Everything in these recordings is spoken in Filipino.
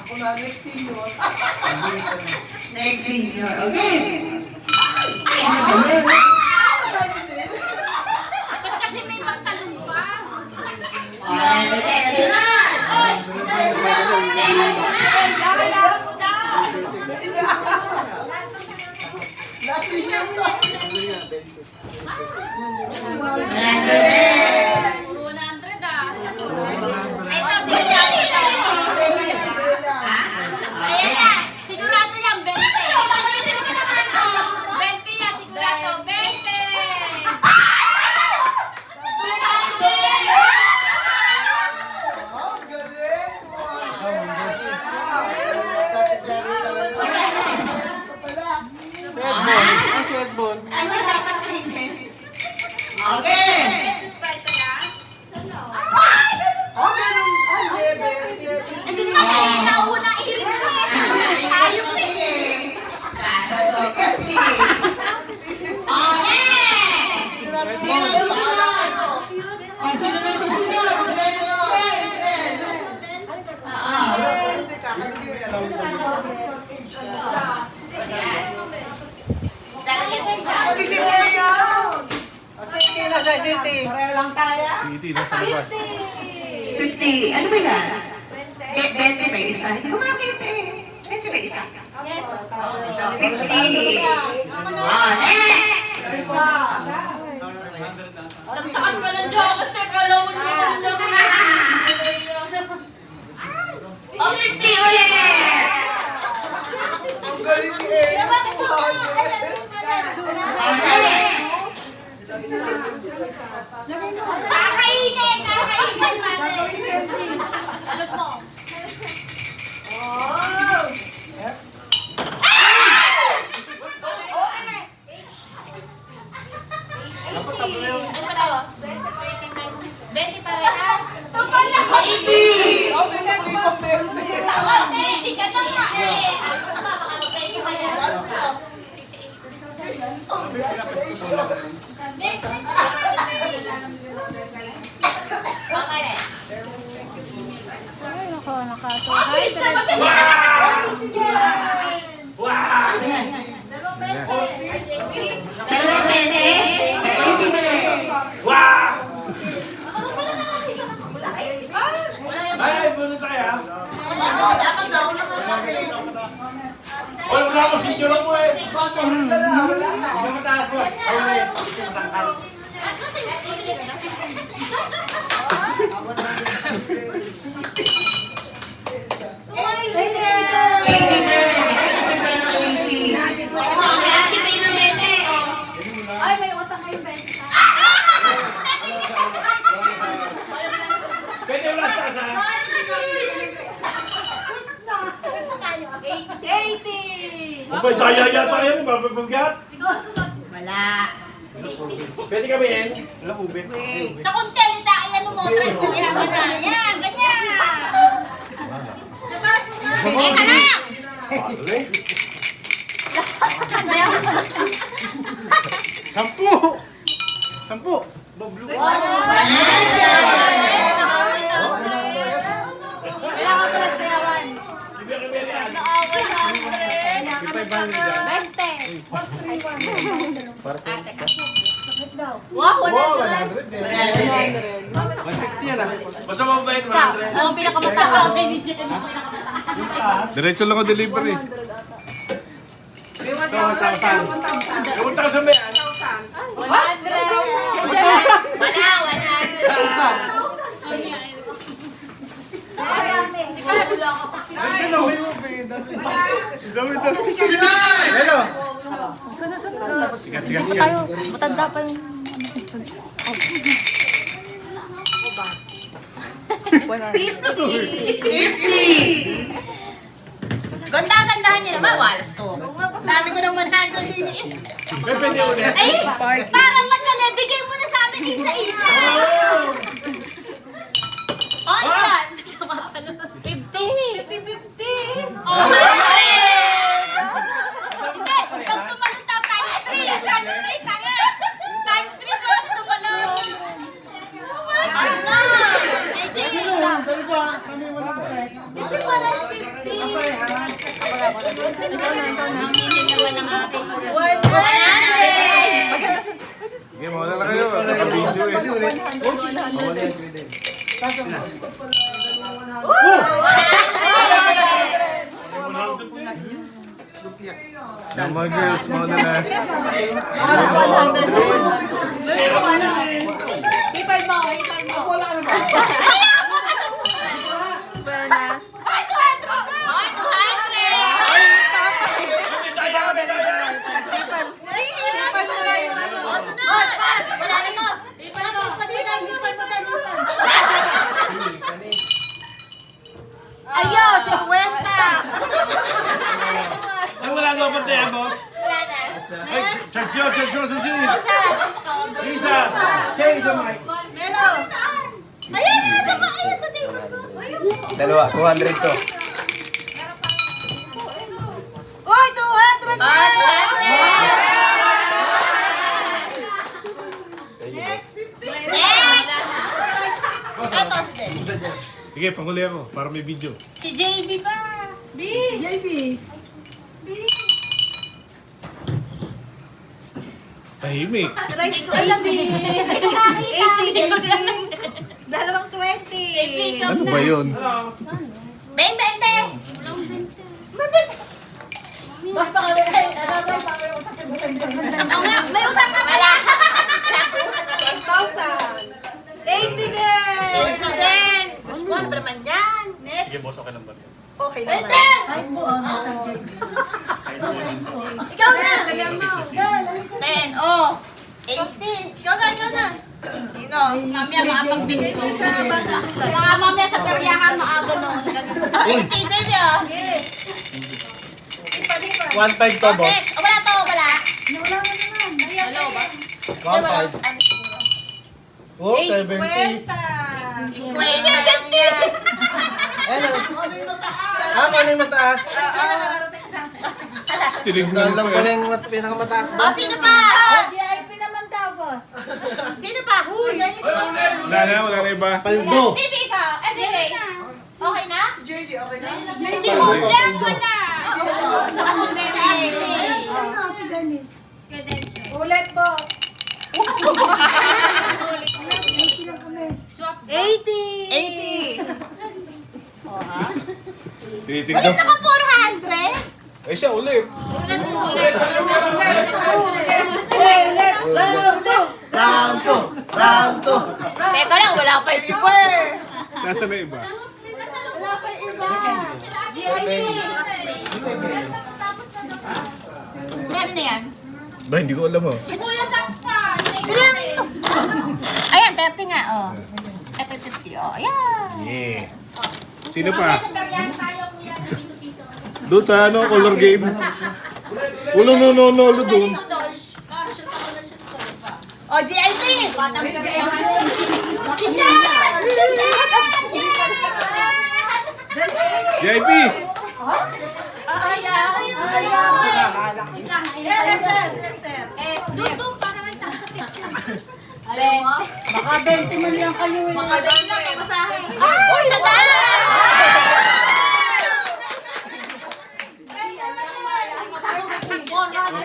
Ako na next senior. Next senior, okay. Ba't kasi may magtalong pa? Last senior to. 100 ah. Ito, sigurado yan. Ayan yan. Sigurado yan, 20. 20 yan, sigurado. 20. Oh, galing. Okay. Oh, ganun. Ay, bebe. Hindi naman kayo nauna ihirin mo eh. Ayok eh. Pareho lang tayo. Titi, nasa labas. 50. Ano ba yan? 20 may isa. Hindi ko makita eh. 20 may isa. 50. Tagtakas pa ng jacket. Teka, lawin mo lang lang. Oh, 50 ulit! Ang galing ni Ella. Kakainin! Kakainin natin. Alot mo. Ano ba to? 20 parehas. Ito pala. Oh, may sakli pang 20. Hindi ka na nga eh. Next, next. Okay. Ay, nakatuhay. Dalawang 20. Wow! Ay, muna tayo ha. Dapat daw naman. Oy, wala ko senior ako eh. Wala na. Hindi mataas ko. Ay, may matangkal. Pwede wala sa asa. 80! Abay, daya pa yan. Mabagbagat. Wala. Pwede kami yan. Alam ube. Sa kuntelita, ayan mo, try mo. Yan, ganyan. Yan, ganyan. Teka lang! Patuloy. 10. 10. Bablo. Kailangan ko lang sayawan. Sige kami yan. Wow, 100. 150 yan ah. Basta mabait 100. Ang pinakamataas kay DJ. Diretso lang ako delivery. Ito, 1,000. 1,000 ba yan? 100. Wala, 100. Nandiyan na, may ube. Dami. Hello. Sigat. Matanda pa yung... 50. Ganda-gandahan niya naman, walas to. Dami ko ng 100 din eh. Pwede ulit. Ay! Parang magkala, bigay mo na sa amin isa-isa. Oh, yan. 50. 50. Oh, Oh, hindi, pag tumalon daw tayo, 3 times 3, tanga. Times 3 plus tumalon. ano? Ay, Jay, lang. Dali ba? Kami wala pa eh. Kasi parang 50. ulit. Yung mga girls, mga na. Ipal mo, ipal mo. Wala kami ba? Buenas. Ay, 200! Ayo, 50. Ay, wala na ba tayo, boss? Wala na. Ay, section, susunod. Isa. Kaya isa, Mike. Meron. Ayan, ayan sa table ko. Dalawa, 200 to. Uy, 200 na! Sige, panghuli ako para may video. Si JB pa. JB. Tahimik. Rice ko alam eh. 80. Dalawang 20. Ano ba yun? Beng, beng, beng. Basta kami, ay, ano ba, kami utang sa busan dyan. May utang ka pala. 1,000. 80 din. 80 din. Ano ba naman yan? Next. Sige, boss, okay lang ba? Okay naman. Ikaw na. 10. Oh. 80. Ikaw na. Sino? Mamaya makapagbigay ko. Mga mamaya sa karyahan maaga noon. 80 din yun. Yes. 1.5 to, boss. Wala to, wala. Wala naman. Dalawa ba? 1.5. Oh, 70. 50 lang yan. Ano? Ano yung mataas? Tinignan Doon lang ko pala yan. yung pinakamataaas O, doon. sino pa? VIP naman daw, boss. Sino pa? Dennis Wala na iba. Paldo. Sino ikaw? Everyday. Okay na? Si JJ, okay na? Si Mujang wala. Saka si Dennis. Ulit, boss. 80. Titignan. Naka 400? Eh siya ulit. Round 2. Round 2. Teka lang, wala pa yung iba eh. Nasaan na iba? Wala pa yung iba. VIP. Ano na yan? Ba, hindi ko alam oh. Si Kuya Saspa. Bilang. Ayan, 30 nga, oh. Ito 50, oh. Ayan. Yeah. Sino pa? Sa karyahan tayo, Kuya, sa piso-piso. Doon sa ano, color game. Ulo, no, doon. O, GIP! Batang karyahan. Si Shan! JP! Doon, para may tayo sa picture. Alam mo? Baka 20 man lang kayo eh. Baka doon lang pamasahe. Uy, sandaan!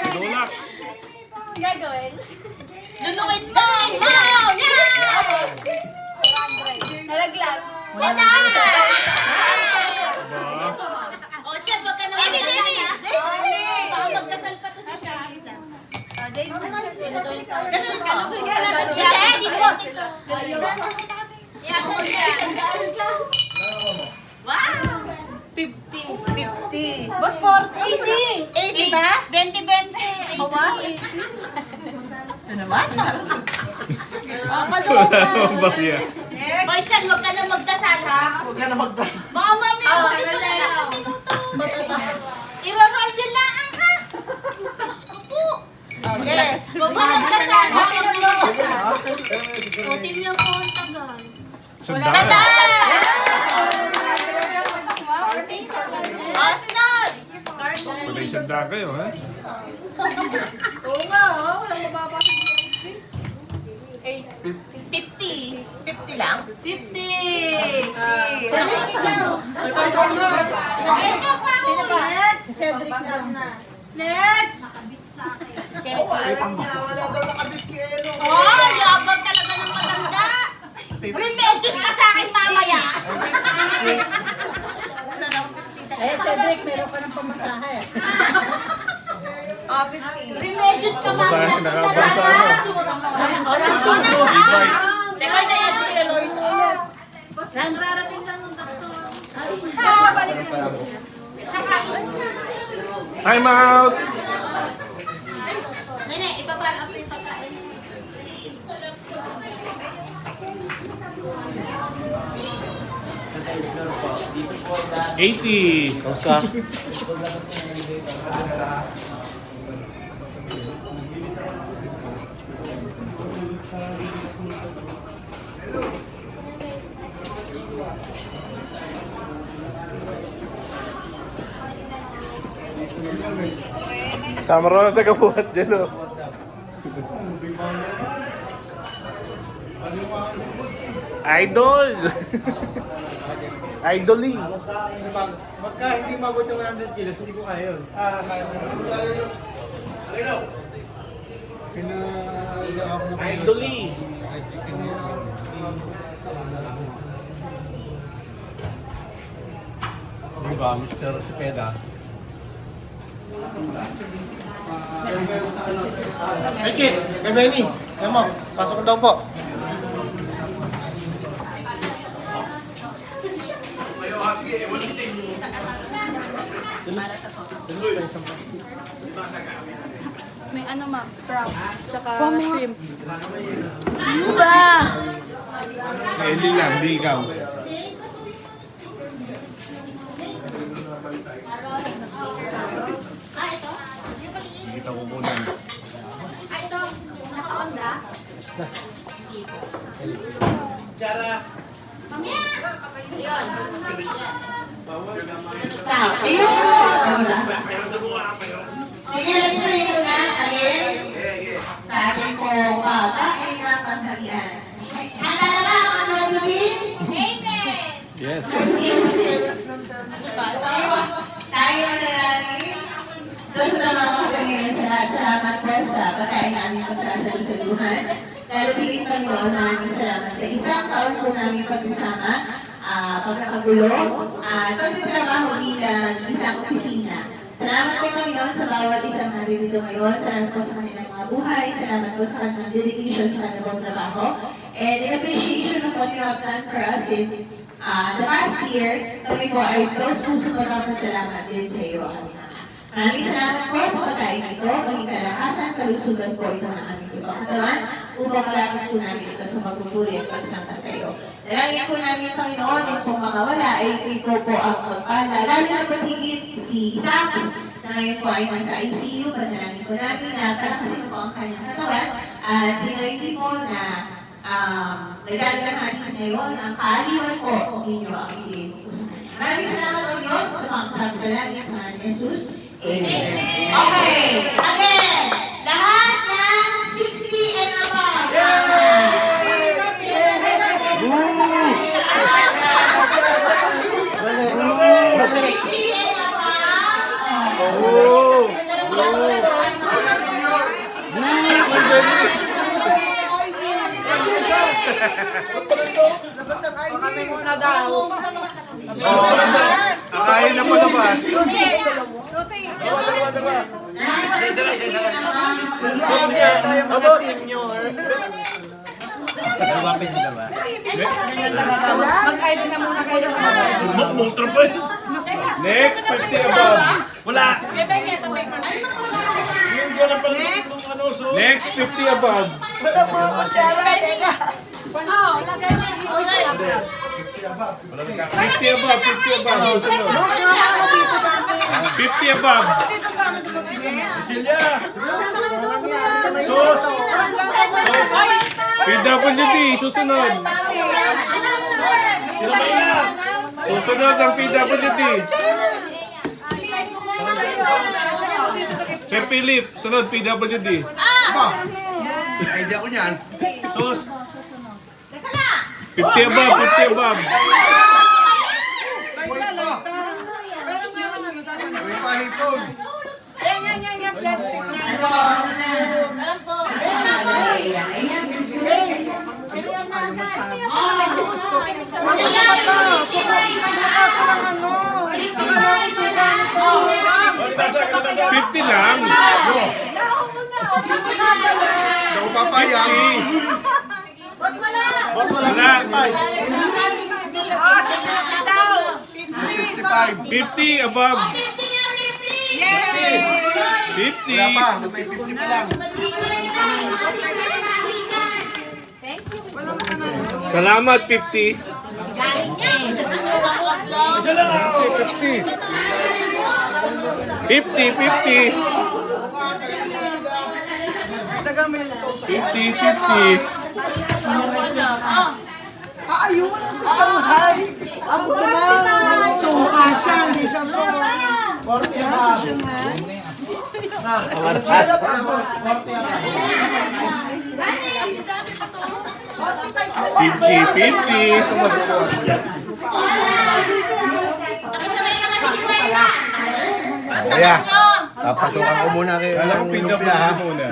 Tulak. Gagawin? Lunukin to! Wow! Yeah! Nalaglag. Sandaan! Oh, shit, wag ka naman. Baby! Baka magkasal pa to si Sean. Gasyon ka. Hindi, dito. Yan, wow! 50. Boss, 80. 80 ba? 20. Awa? 80. Ano naman? Ano ba yan? Boy, Sean, huwag ka na magdasal, ha? Huwag ka na magdala. Baka mamaya, hindi pa na lang ng minuto. I-roll yun lang, ha? Diyos ko po. Yes. Huwag ka magdasal, ha? Huwag ka magdasal. O, tingnan ko ang tagal. Sandaan. Oh, sunod! Pwede sandaan kayo, ha? Oo nga, oh. Walang mababasa. 50. 50 lang? 50! Sino pa? Si Cedric na. Next! Wala daw nakabit kay Eno. Oh, yabang talaga ng matanda. Remedios ka sa akin mamaya. Eh, Cedric, meron ka ng pamasahe. Oh, 50. Remedios ka mamaya. Nakabasa ano? Teka na yan sila Lois. Nagrarating lang ng doktor. Time out! Nene, ipapala ko yung pagkain. $80. Kamusta? Sama rin na taga-buhat dyan, oh. Idol! Idol-y! Magka hindi mabot yung 100 kilos, hindi ko kaya yun. Kaya ko. Idol-y! Diba, Mr. Cepeda? Hey, Kit! Kay Benny! Yan mo, pasok daw po. May ano ma'am, crab, tsaka shrimp. Hindi lang, hindi ikaw. Kita ko muna. Ayun. Sige, lagi rin ko na. Again. Sa ating pong pagkain ng panghalian. Handa na ba ang gagawin? Yes. Tayo manalangin. Diyos na mga kapangin sa lahat. Salamat po sa pagkain namin pagsasalusaluhan. Lalo pilit Panginoon namin salamat sa isang taon po namin pagsasama, pagkakagulo, at pagtatrabaho bilang isang opisina. Salamat po Panginoon sa bawat isang naririto ngayon. Salamat po sa kanilang mga buhay. Salamat po sa kanilang dedication sa kanilang trabaho. And in appreciation of what you have done for us in the past year, kami po ay puso magpapasalamat din sa iyo, aming Ama. Maraming salamat po sa pagkain ito, maging kalakasan, kalusugan po ito ng aming ibang katawan, upang malapit po namin ito sa pagpupuri at pagsamba sa iyo. Dalangin po namin, Panginoon, yung kung makawala ay ikaw po ang magpala. Lalo na patigit si Sax, na ngayon po ay nasa ICU, panalangin po namin na palakasin po ang kanyang katawan, at sinayin po na nagdadala natin ngayon ang kaaliwan po ninyo ang ibigay po sa kanya. Maraming salamat po Diyos, ito ang sabi dalangin sa mga Jesus. Amen. Okay, again, lahat ng 60 and above. Akayin na palabas. Next, 50 above. Wala. Next, 50 above. 50 above, 50 above. Susunod. 50 above. Sus. PWD, susunod. Susunod ang PWD. Sir Philip, sunod PWD. Idea ko niyan. Sus. 50 above, 50 above. May pahipon. $50 lang. Ako papayag. Boss, wala. Wala. 55. 50 above. 50. Wala pa, may 50 pa lang. Salamat, 50. Galing niya. Sa kotlo. 50, 50. 50, 50. Ayun na sa Shanghai. Ako naman. Sumukha siya, hindi siya sumukha. Sa Shanghai. Fifty, 50. Kaya, papasukan ko muna kayo Alam ng ko, lumpia ha. muna.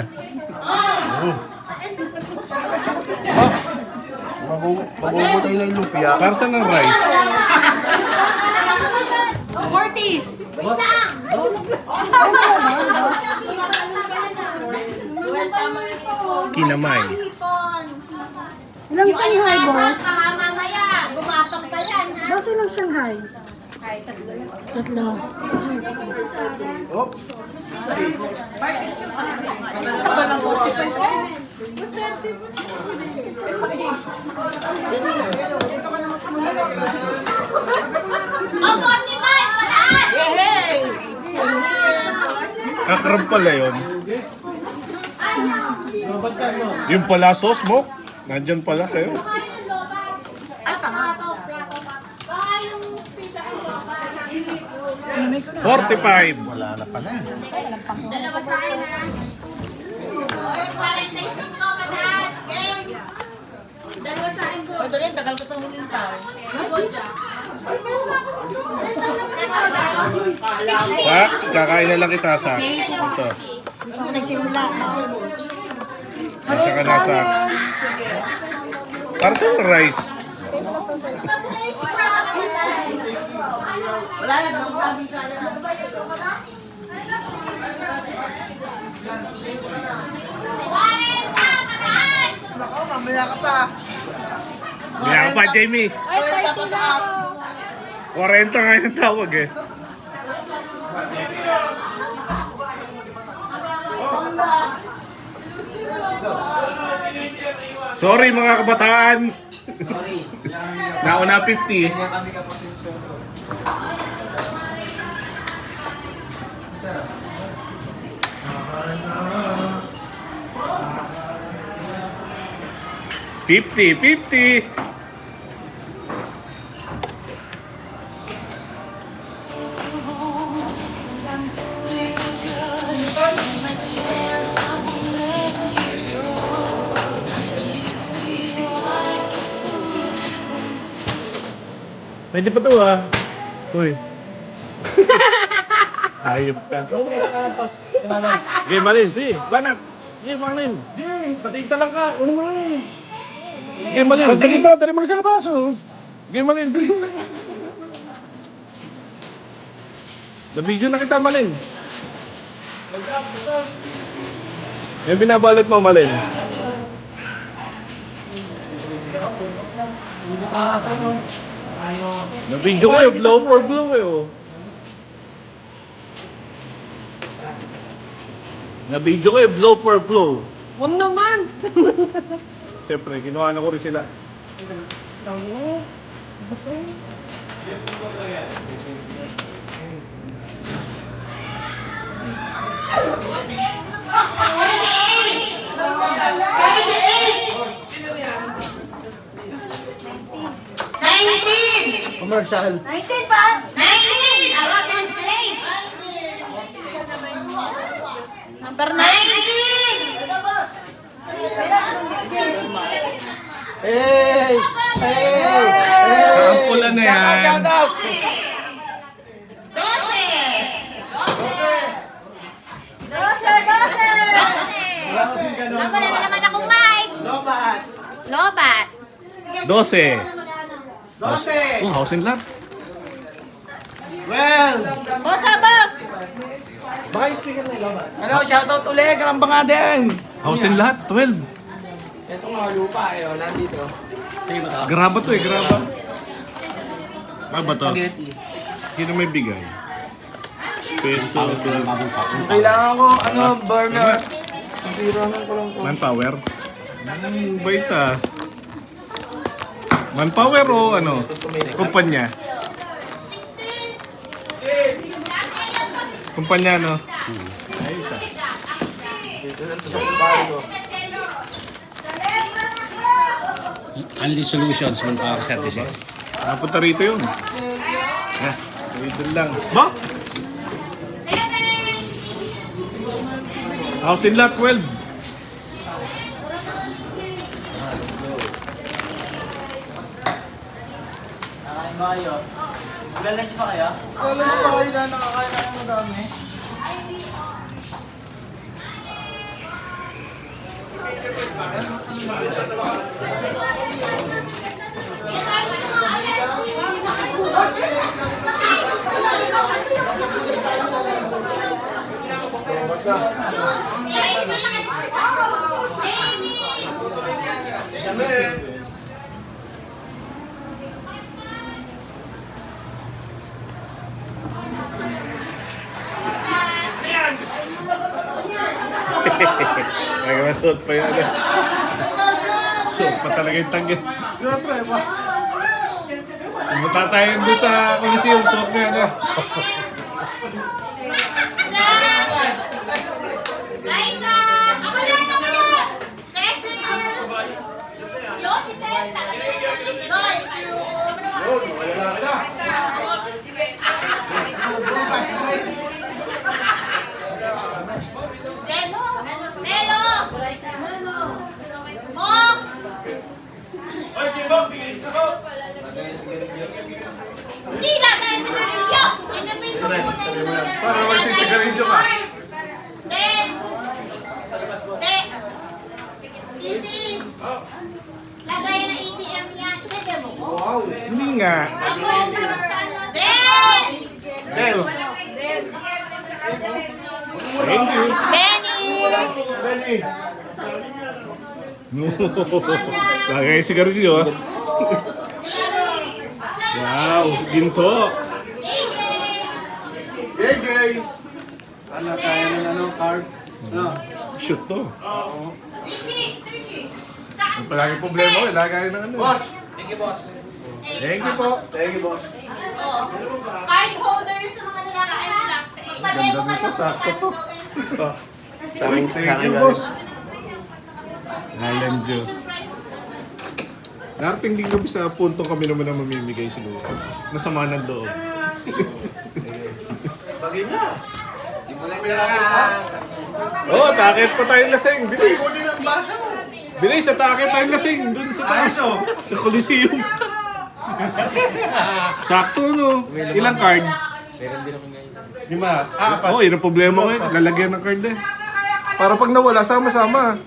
Magugutay ng lumpia. Para saan ng rice? Mortis. Kinamay. Ilang Shanghai, boss? Baka mamaya, gumapang pa yan, ha? Boss, ilang Shanghai? Tatlo. Oh, 45! Pataas! Yehey! Akrab pala yun. Yung pala sauce mo, nandyan pala sa'yo. Ay, tama. Baka yung pizza ko baba. 45. Wala na pala. Dalawa sa akin, ha? Oy, 45, mataas. Game! Dalawa sa akin, boss. Ito rin, tagal ko itong hinintay. Sax, kakain na lang kita, Sax. Ito. Nagsimula. Nasa ka na, Sax. Para saan rice? Wala na, sabi ka na. Nako, mamaya ka pa. Kaya ka pa, Jamie. Ay, 30 na ako. 40 nga yung tawag eh. Sorry mga kabataan. Nauna 50. $50. Pwede pa to ah. Uy. Ayop ka. Game Malin, si. Banat. Game Malin. Pati isa lang ka. Ano mo rin? Game Malin. Pagdali ka, dali mo na siya labas. Game Malin, please. Na-video na kita, Malin. Yung binabalot mo, Malin. Na-video kayo, blow for blow kayo. Na-video kayo, blow for blow. Huwag naman. Siyempre, kinuha na ko rin sila. Commercial. 19 pa? 19! About this place! Number 19! Hey! Hey! Sampulan na yan. Shout out! 12! 12! Ako na naman akong mic! Lobat! Lobat! 12. 12. Oh, house and lot. Well. Boss, boss! Baka yung speaker na ilaban. Ano, shoutout ulit, karamba nga din. House and lot, 12. Ito nga, lupa nandito. Graba to eh, graba. Ano ba to? Spaghetti. Sino may bigay? Peso, 12. Kailangan ko, burner. Masira ng kulong ko. Manpower? Bait ah. Manpower o ano? Kumpanya? Kumpanya no? Ayos ah. Only Solutions, Manpower Services. Napunta rito yun. Dito lang. Ba? House in lot 12. Alam mo ba kayo na nakakain na ng madami? Nagmasot pa yan. Suot pa talaga yung tanggit. Siyempre ba? Pumunta tayo doon sa Coliseum, suot mo yan. Liza! Ako yan! Cecil! Yun, ibenta! Melo! Melo! Mom! Hindi lagay sa sigarilyo! Inamin mo muna. Para naman si sigarilyo ka. Then, Iti! Lagay na ATM yan. Ilagay mo ko. Hindi nga. Then! Del. Thank you. Benny! Benny. Lagay yung sigarilyo ah. Wow, ginto. JJ. Ano, kaya ng card? Shoot to. Richie! Richie! Ang palagi problema ko, lagay ng ano. Boss. Thank you po. Thank you, boss. Card holder sa mga lalaki ha? Pagpalay mo Ganda nito, kayo sakto to. Oh. Thank Thank you, boss. Alam Diyo. Darating din kami sa punto kami naman ang mamimigay siguro. Masama ng loob. Bagay na. Simulan niya. Oh, takit pa tayong lasing. Bilis! Kunin ang basa mo. Bilis, atakit tayong lasing. Doon sa taas. Sa Coliseum. Sakto, no? Ilang card? Lima. Apat. Oo, yun ang problema ko eh. Lalagyan ng card eh. Para pag nawala, sama-sama.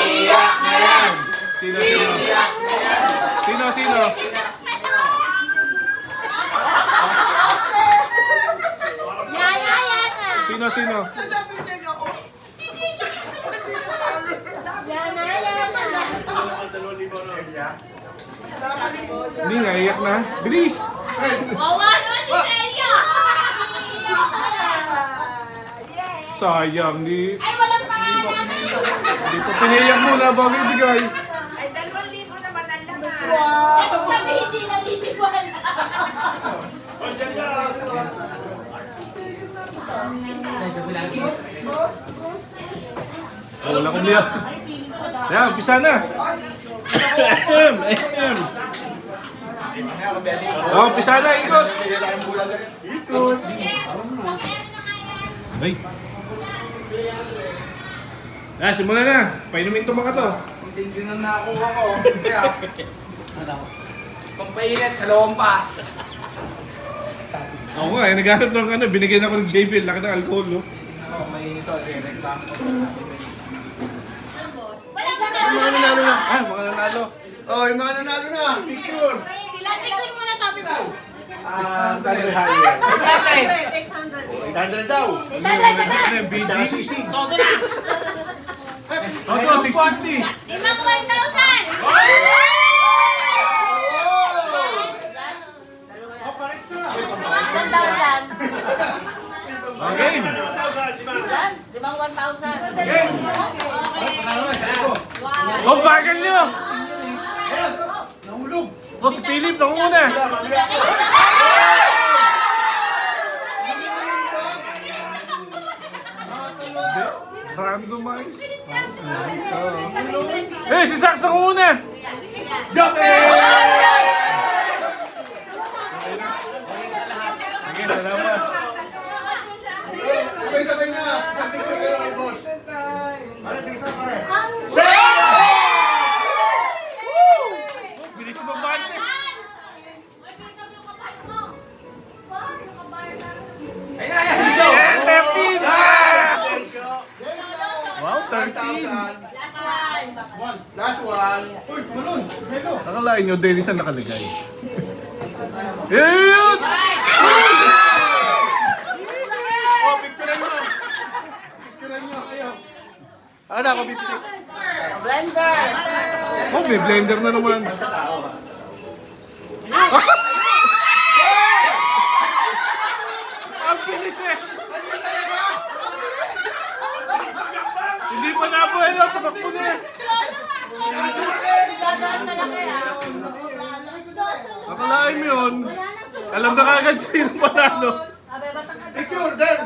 Iyak na yan! Sino? Sino? Sino? Hindi nga, iyak na. Bilis! Wawa naman si Celia! Sayang, di... Ay, walang pa! Di pa piniyak muna bago ibigay. Ay, 2,000 naman ang laman. Wow! Sabi, hindi naliliwan. Oh, wala kong liyak. Yan, umpisa na. Oh, umpisa na, ikot. Ikot. Ay. Ah, simula na. Painumin to mga to. Hindi na nakuha ko. Kaya, pampainit sa lompas. Ako nga, naghanap ng ano, binigyan ako ng JBL, laki ng alcohol, no? May ito, reklamo ko. Wala ka na! mga nanalo na. Ah, mga nanalo. Oh, yung mga nanalo na. Picture. Sila, picture muna tabi mo. Dahil higher. 800 daw. Dahil sisig. Toto, 650. Limang 1,000. Okay. Limang 1,000. Oh, bagal nyo. Oh, si Philip, nangunguna. Randomize. Eh, si Sax nangunguna. Sige, salamat. Sabay-sabay na. Picture kayo kay boss. Pare, bisa pare. Bilis mo ba? Yeah, 13! Wow, 13! Last one. Uy, balon. Melo. Nakalain nyo, Dennis ang nakalagay. Yun! Oh, picturean nyo. Picturean nyo. Kayo. Ano ako bibili? Oh, may blender na naman. Ang bilis eh! Hindi pa nabuhay na, tamakbo na eh. Nakalain mo yun. Alam na kagad sino panalo. Picture, Dan.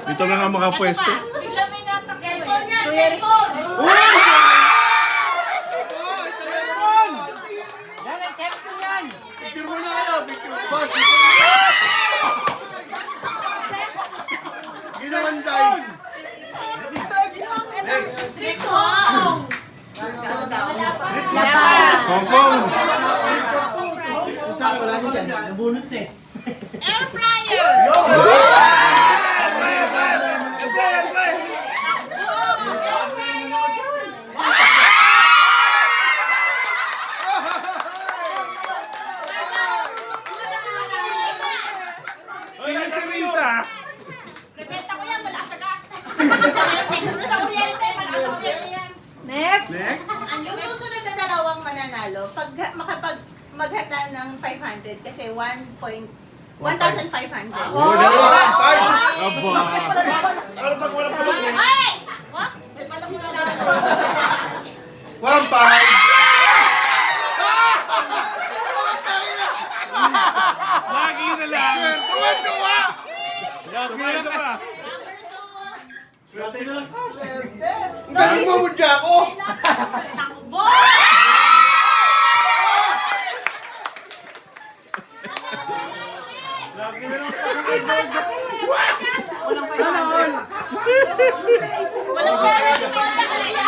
Dito na nga makapwesto. Cellphone yan, cellphone. Picture mo na ano, picture. Boss, ginawan dice. Hong. Hong Kong. Air fryer. Sino si Risa? Rebenta ko yan, wala sa gas. Sa kuryente, wala sa kuryente yan. Next. Yung susunod na dalawang mananalo, pag maghanda ng 500 kasi 1,500. Oh, dalawa. Five. Aba. Ay! One, five. Lagi na lang. Tuwa-tuwa. Lagi na lang. Galing mamudya ako. Lagi na lang. Walang pera si Mona kaya.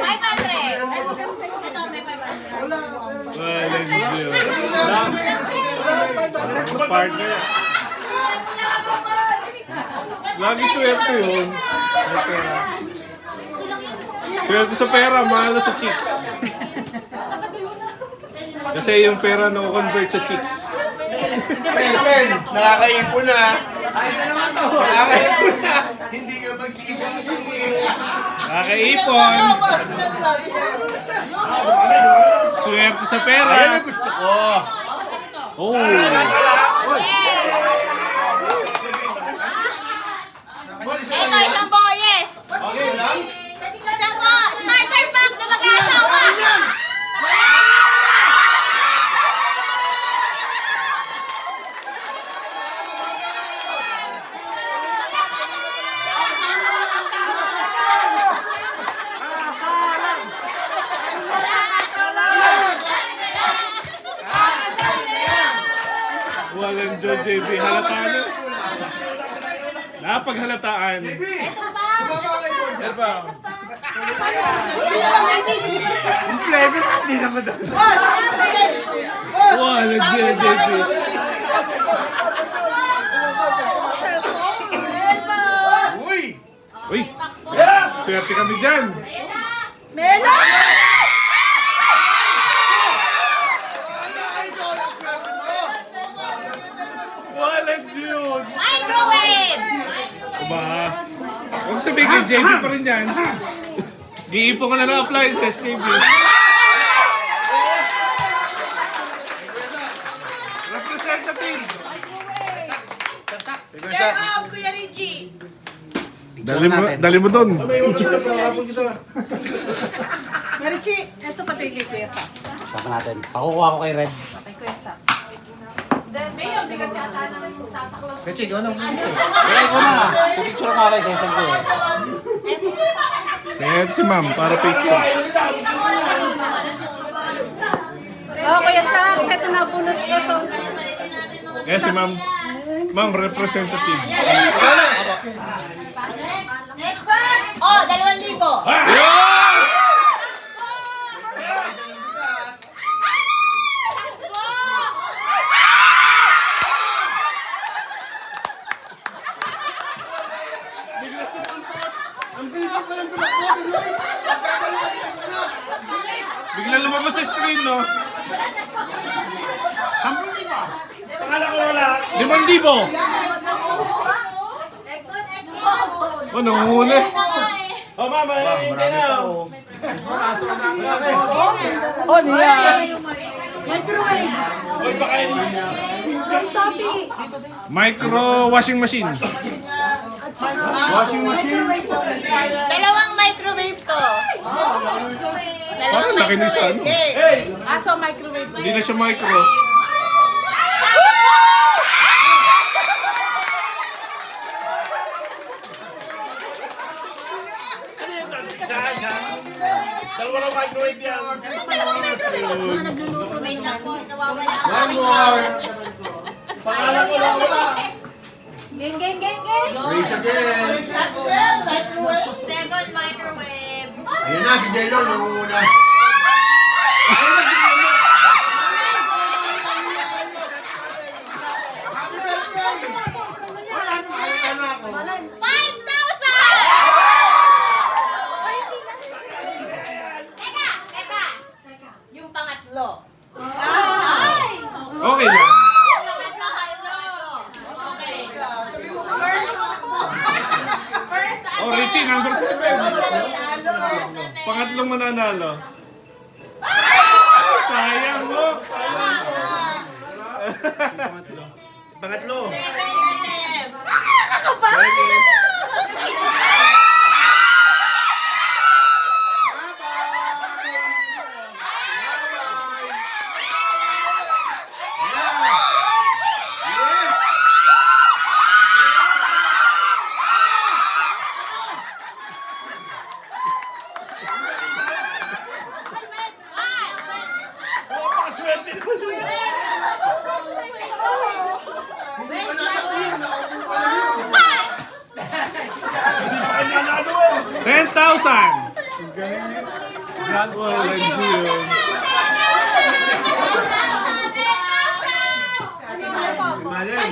500. Ito, may 500. Walang Diyos. Partner. Lagi swerte yun. May pera. Swerte sa pera, mahal sa chicks. Kasi yung pera na-convert sa chicks. Pen, nakakaipon na. Nakakaipon na. Hindi ka magsisisi. Kakaipon. Swerte sa pera. Ayan ang gusto ko. Oh. Ito, isang boyes. Okay lang? Isang po, starter pack na mag-aasawa. Walang John JB. Halataan na. Napaghalataan. Sumama ka kay Georgia. Diba? Walang John JB. Uy! Uy! Swerte kami dyan. Mela! Walang yun. Microwave! Diba? Huwag sabihin kay JB pa rin yan. Giipon ka na ng appliances, JB. Representative. Share out, Kuya Reggie. Dali mo doon. Marichi, ito pati kay Kuya Sax. Saka natin. Pakukuha ko kay Red. Kay Kuya Sax. Mayor, bigat yata na rin sa taklo. Richie, ikaw na. Kaya ko na. Pipicture ko kayo sa isang ko eh. Kaya si ma'am, para picture. Oh, Kuya Sax, ito na bunot ito. Kaya si ma'am. Ma'am, representative. Next class! Oh, 2,000. Bigla lumabas sa screen, no? 5,000. Oh, nangunguli. Oh, mama, hindi na. Oh, niya. Microwave! Micro washing machine. Washing machine. Dalawang microwave to. Parang laki ni San. Aso microwave ba? Hindi na siya micro. Dalawa lang microwave yan. Dalawang microwave. Mga nagluluto na yun ako. Nawawala. One more. Pangalan ko lang wala. Gang, gang, gang, gang. Raise again. Second microwave. Ayun na, si Jello, nangunguna. Happy birthday! Ay, ano ako? 5,000! Teka. Yung pangatlo. Okay lang. Oh, Richie, number 7. Pangatlong mananalo. Sayang mo. Pangatlo. Hindi pa natin, nakaupo pa lang. 10,000. Walang yun. Malin.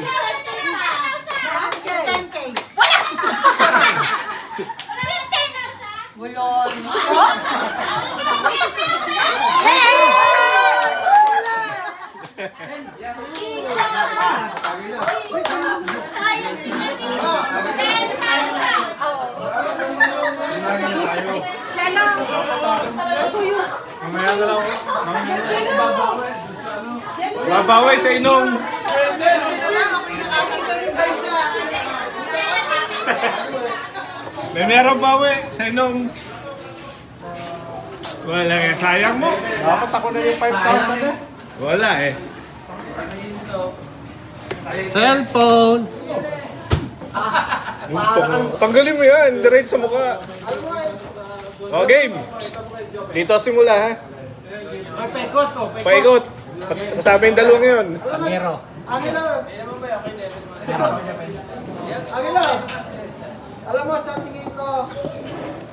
Mamaya na lang. Babawi sa inom. May meron bawi sa inom. Wala eh. Sayang mo. Dapat ako na yung 5,000 eh. Wala eh. Cellphone. Tanggalin mo yan. Diretso sa mukha. O, game. Psst. Dito simula ha. Paikot ko. Paikot. Kasama yung dalawang yun. Pangero. Angela. Angela. Alam mo, sa tingin ko,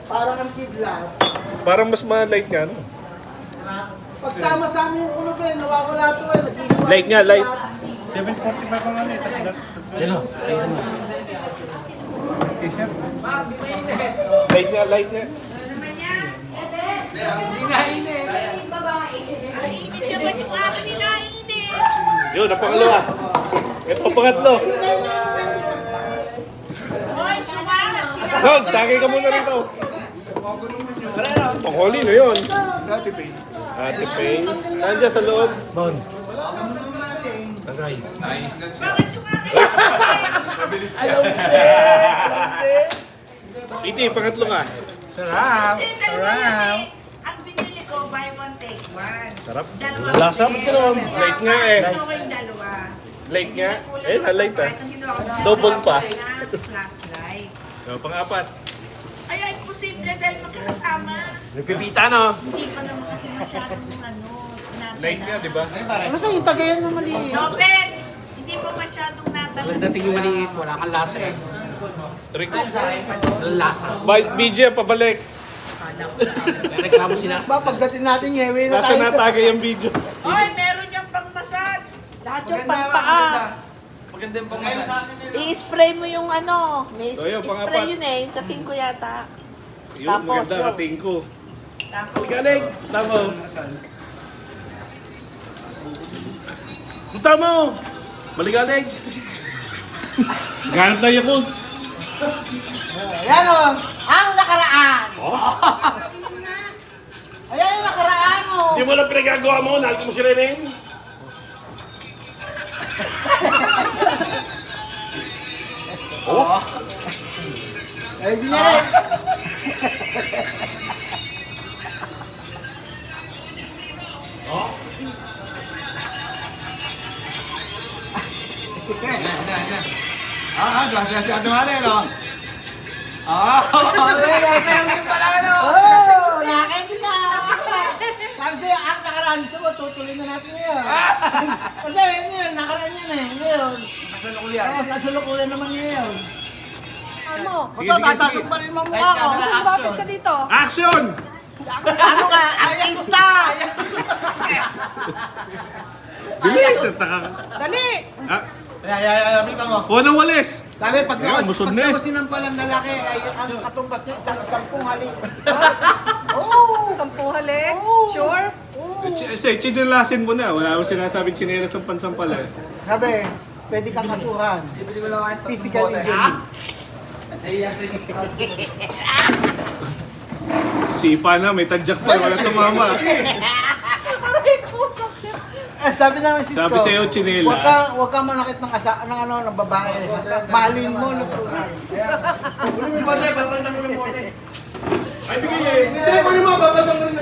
parang ang kidlat. Parang mas ma-light nga. No? Pagsama-sama yung kulog eh, nawawala ito eh. Naghihiwa. Light nga, light. 745 ang ano eh. Jello, sa isa mo. Light nga, light nga. Yun, ang pangalawa. Ito ang pangatlo. Dog, tagay ka muna rito. Panghuli na yun. Dati pa Ate Pay. Nandiyan sa loob. Don. Tagay. Nais na siya. Mabilis siya. Iti, pangatlo ka. Sarap. Sarap. Ang binili ko, buy one, take one. Sarap. Dalawa. Lasa mo ka naman. Light nga eh. Ito ko yung dalawa. Light nga. Eh, na-light ah. Ang ginawa ko, Double pa. flashlight. So, pang-apat. Ay, imposible dahil magkakasama. Nagpipita no? Hindi pa naman kasi masyadong Light nga, di ba? Basta yung tagayan na maliit. Open! Hindi pa masyadong natanong. Dating yung maliit, wala kang lasa eh. Rico. Lasa. BJ, pabalik. Reklamo sila. Ba, pagdating natin, nyewe na Nasa tayo. natagay ang video. Oy, meron niyang pang-massage. Lahat yung pang-paa. Maganda yung pang-massage. I-spray mo yung ano. May So, yun, spray pang-apat. yun eh. Yung kating ko yata. Yun, Tapos, maganda yun. kating ko. Tapos, Galing. Tama. Tama. Maligalig. Ganap na Yakult. Ayan o, ang nakaraan. Ayan yung nakaraan o. Di mo na pinagagawa mo, nalito mo si Reneng. Ay, sinyari. Siya dumali, no? Oh, nakakain na. Sabi sa'yo, ang nakaraan. Gusto mo, tutuloy na natin ngayon. Kasi yun, nakaraan yan eh. Ngayon. Kasalukuyan. Oo, sasalukuyan naman ngayon. Ano? Sige, Ito, sige, tatasok sige. pa rin mo mukha ko. Bakit ka dito? Action! Ano ka? Artista! Bilis! Ang taka. Dali! Ah, Kita mo. kuha ng walis. Sabi, pag Ayun, busog na eh. daw sinampalang lalaki, ay ang katungkat niya, isang 10 halik. Oo! 10 halik? Sure? Chinelasin mo na. Wala akong sinasabing chinelas ang pansampal eh. Sabi, pwede kang kasuhan. Physical injury. Sipa na, may tadyak pa. Wala tumama. Sabi namin Cisco, Sabi sa'yo, tsinelas. Huwag kang manakit ng ng babae. Mahalin mo, natural. Uli mo ba siya? Babalik na mo ng bote.